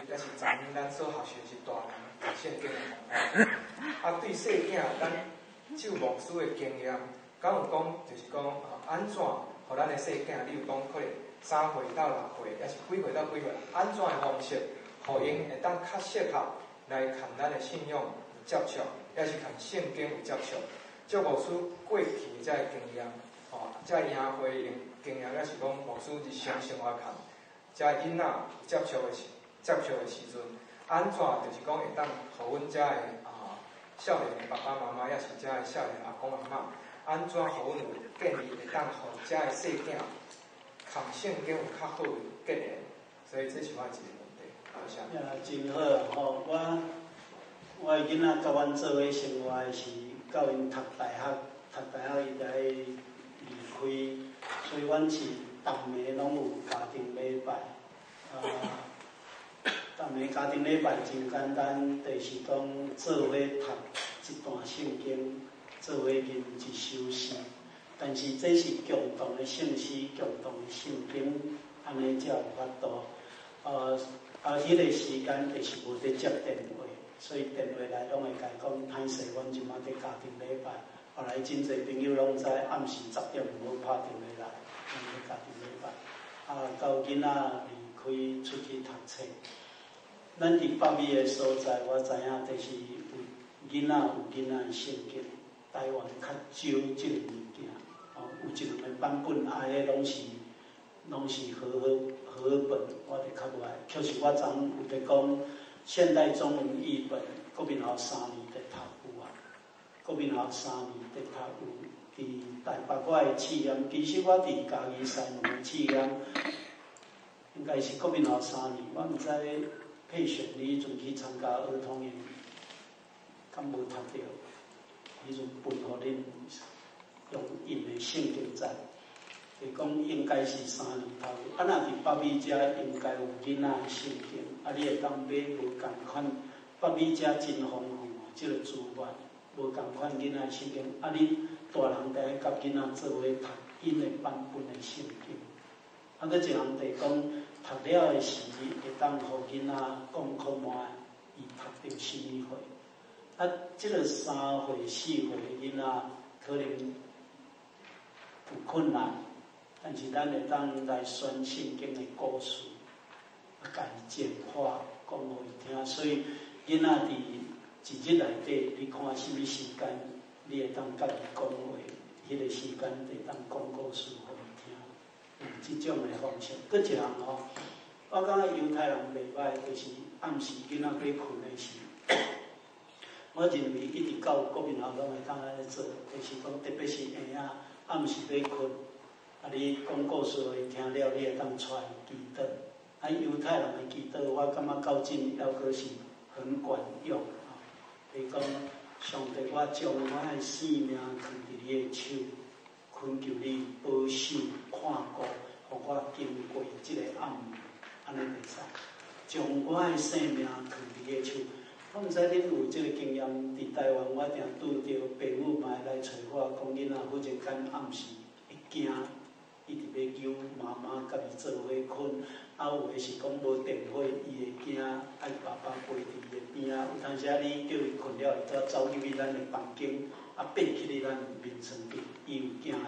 也是昨昏咱所学习是大人圣经的同学。啊，对细囝，咱就牧师的经验，敢有讲就是讲安怎，互咱的细囝，你有讲可能3岁到6岁，也是几岁到几岁，安怎的方式，互因会当较适合来看咱的信仰有接触，也是看圣经有接触。照牧师过去遮个经验，遮营会用经验，也是讲牧师日常生活看，遮囡仔接触的时阵，安怎就是讲会当互阮遮个少年的爸爸妈妈，也是遮个少年阿公阿嬷，安怎互阮有建议会当互遮个细囝看圣经有较好的结缘？所以这是我一个问题。多谢。真好吼！我的囡仔甲阮做伙生活的是，到因读大学伊才离开，所以阮是逐暝拢有家庭礼拜。逐暝家庭礼拜真简单，就是讲做伙读一段圣经，做伙吟一首诗。但是这是共同的圣诗，共同的圣经，安尼才有法度。迄个时间就是无得接电话，所以电话来拢会甲伊讲歹势，阮即马伫家庭礼拜。后来真侪朋友拢知暗时10点毋好拍电话来，阮伫家庭礼拜。到囡仔离开出去读册，咱伫北美的所在，我知影就是有囡仔的圣经，台湾较少即个物件。有一两个版本，迄个拢是和本，我伫较无爱。确实我昨有伫讲现代中文译本，国民校3年伫读有啊，国民校3年伫读有。伫台北我的试验，其实我伫嘉义西门的试验，应该是国民校3年，我毋知佩璇你迄阵去参加儿童营，敢无读到？迄阵分互恁用印的圣经在，就是讲应该是3年头。若伫北美遮应该有囡仔的圣经，你会当买无共款。北美遮真丰富即个资源，无共款囡仔的圣经。你大人在甲囡仔做伙读因的版本的圣经。佫一项就是讲读了的时，会当互囡仔讲看卖，伊读到什么岁。即个3岁、4岁的囡仔可能有困难，但是咱会当来选圣经的故事，甲伊简化讲互伊听。所以囡仔伫一日内底，你看什么时间，你会当甲伊讲话，迄个时间会当讲故事互伊听，用即种的方式。佫一项我感觉犹太人袂歹，就是暗时囡仔要困的时。我认为一直到国民校拢会当安尼做，就是讲特别是婴仔暗时要困，你讲故事伊听了，你会当带伊祈祷。犹太人的祈祷，我感觉到今还阁是很管用。就是讲，上帝，我将我的性命放伫你的手，恳求你保守看顾，互我经过即个暗暝，安尼会使。将我的性命放伫你的手。我毋知恁有即个经验，伫台湾我定拄着朋友嘛来找我，讲囡仔忽然间暗时会惊，一直要求妈妈甲伊做伙困，有诶是讲无电火，伊会惊，爱爸爸陪伫伊诶边仔。有当时你叫伊困了，伊都走入去咱诶房间，爬起咧咱眠床边，伊有惊吓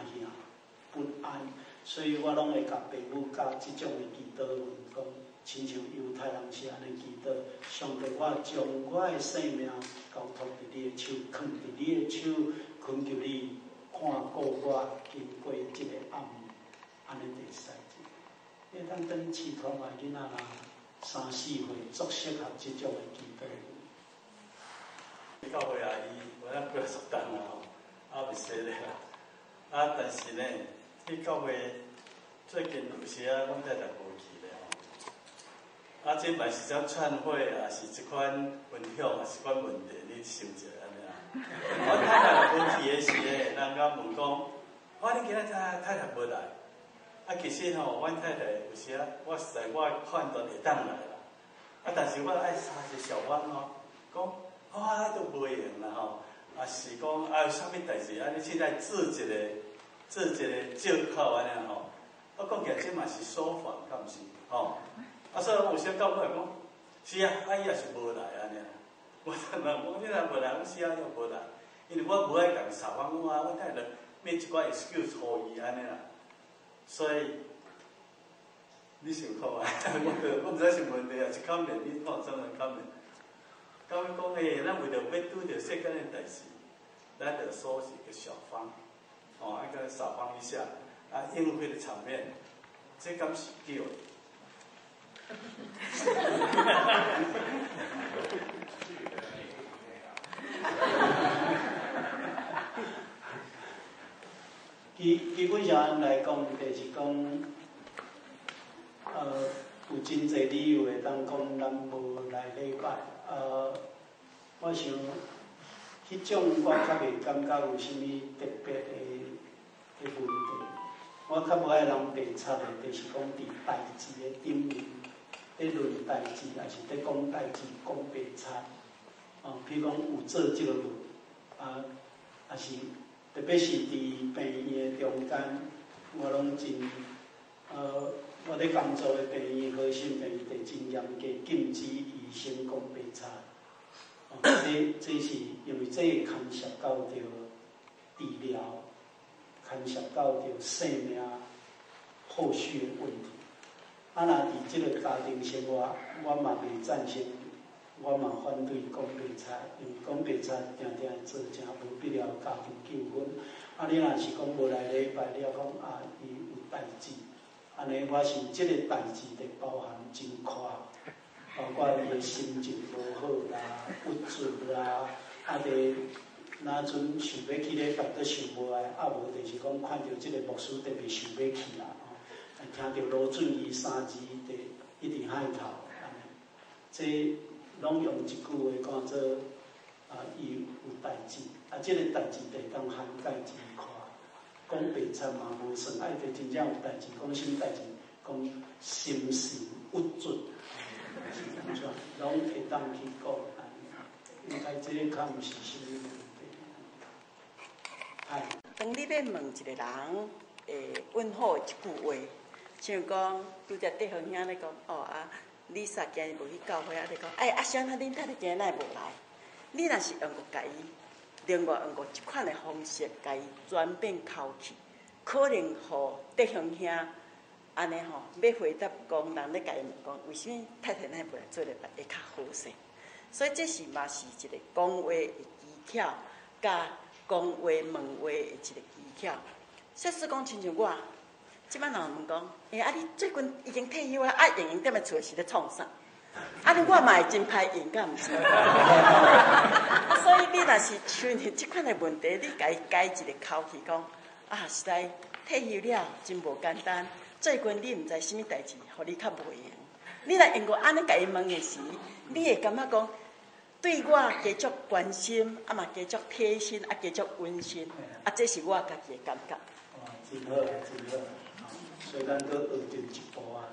不安，所以我拢会甲朋友教即种诶祈祷文讲。亲像犹太人是安尼祈祷，上帝，我将我的性命交托伫你的手，放伫你的手，恳求你看顾我经过即个暗暝，安尼就会使。你当等饲团的囡仔啦，3、4岁足适合即种的祈祷。教会阿姨，我咱过熟单啦吼，袂使咧啦。但是呢，去教会最近有时阮太太无去咧。即嘛是只劝会，也是一款分享，也是一款问题，你想一下安尼啊？我太太无去的时咧，人家问讲，你今仔太太无来。其实阮太太有时我实在我判断会当来啦。但是我爱三个小弯讲，都袂用啦吼。是讲有啥物代志？你现在做一个借口安尼吼。我讲起来，这嘛是说法，敢毋是？所以有时到尾讲，是啊，伊也是无来安尼啦。我常常讲，你若无来，我是啊，又无来，因为我无爱共撒谎，我等下免一寡 excuse 互伊安尼啦。所以你想看啊？我毋知是问题啊，是考验你看怎样考验。到尾讲诶，咱为着要拄着世间诶代志，咱着所是个小方，爱甲撒谎一下，应付迄个场面，这敢是对的。基本上来讲，就是讲，有真侪理由会当讲咱无来礼拜。我想，迄种我较袂感觉有啥物特别的问题。我较无爱人白插的，就是讲伫代志的顶面，咧论代志，也是咧讲代志，讲白插。譬如讲有做即个论，也是特别是伫病院的中间，我拢真我咧工作的病院，核心病院就真严格禁止医生讲白插。这是因为这牵涉到着治疗，牵涉到着生命后续的问题。若伫即个家庭生活，我嘛袂赞成，我嘛反对讲白插，因为讲白插定定会做成无必要家庭纠纷。你若是讲无来礼拜，你也讲伊有代志，安尼我想即个代志就包含真宽。包括伊的心情无好啦、不准啦，伫哪阵想要去咧，办得想无爱，无就是讲看到即个牧师特别想要去啦，听到罗俊义3字，就一直喊头，这拢用一句话讲做伊有代志，即个代志就当涵盖真宽，讲白插嘛无算，就真正有代志，讲什么代志？讲心神不准。拢会当去讲，应该这个较毋是什么问题。当你要问一个人问候的一句话，像讲拄则德恒兄咧讲，李萨今日无去教会，你讲，啥那恁太太今日哪会无来？你若是用过家己，另外用过一款的方式，家己转变口气，可能互德恒兄。安尼吼，要回答讲人咧，家己问讲，为什么太太那无来做礼拜会较好势？所以这是嘛是一个讲话的技巧，甲讲话问话的一个技巧。说实讲，亲像我，即摆人问讲，你最近已经退休啊，闲闲踮咧厝是咧创啥？你我嘛会真歹用，敢毋是？所以你若是像你即款的问题，你家己改一个口气讲，实在退休了真无简单。最近你毋知啥物代志，互你较袂用。你若用过安尼家己问的时，你会感觉讲对我加足关心，嘛加足贴心，加足温馨，这是我家己的感觉。真好，真好。所以咱搁学进一步啊。